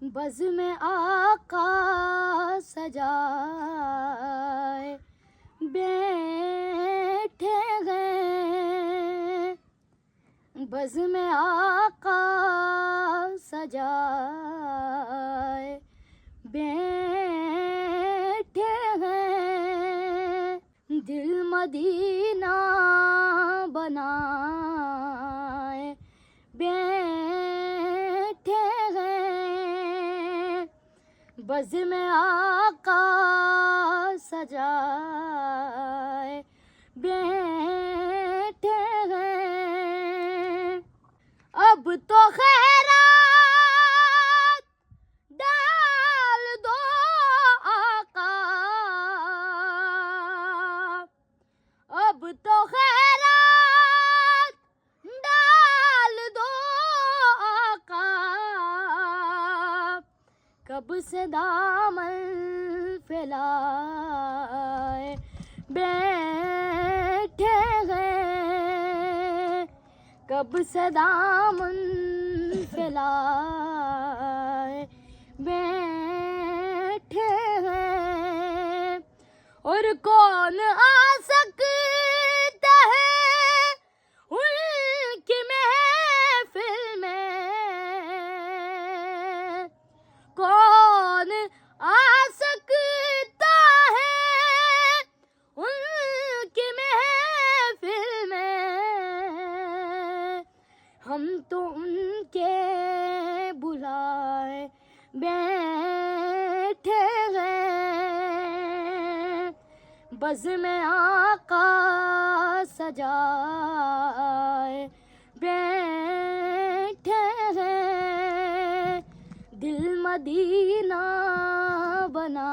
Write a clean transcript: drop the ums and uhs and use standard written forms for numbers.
Buzz में आका सजाए बैठे हैं। बज़ में आका सजाए बैठे हैं। दिल मदीना बनाए बैठे हैं। बज़ में आका सजाए बैठे हैं। अब तो खैरात डाल दो आका, अब तो खैरात डाल दो आका। कब से दामन फैलाए बैठे हैं। कब से दामन फैलाए बैठे हैं। और कौन आ सकता है उनकी महफिल में। कौन आ सकता है उनकी महफिल में। हम तो उनके बुलाए बैठे हैं। बज़ में आका सजाए बैठे हैं। दिल मदीना बना